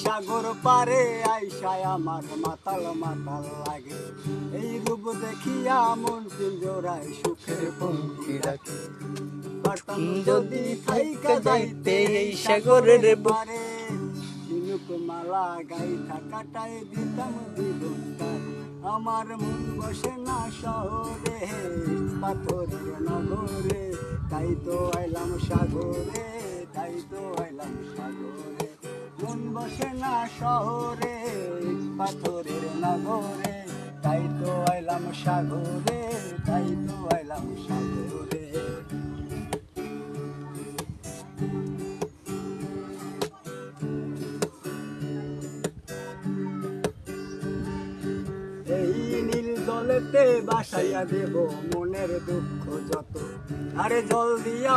সাগর পারে আইসায় আমার মাতাল মাতাল লাগে। এই রূপ দেখিয়া মন পিঞ্জরায় সুখের পঙ্খী ডাকে। পারতাম যদি থাইকা যাইতে এই সাগরের পারে, ঝিনুক মালা গাইথা কাটায় দিতাম জীবনটা। আমার মন বসে না শহরে, পাথরের নগরে, তাই তো আইলাম সাগরে, তাই তো আইলাম সাগরে। মন বসে না শহরে, পাথরের নগরে, তাই তো আইলাম সাগরে, তাই তো আইলাম সাগরে। এই নীল জলেতে বাসাইয়া দেব মনের দুঃখ যত, আরে জল দিয়া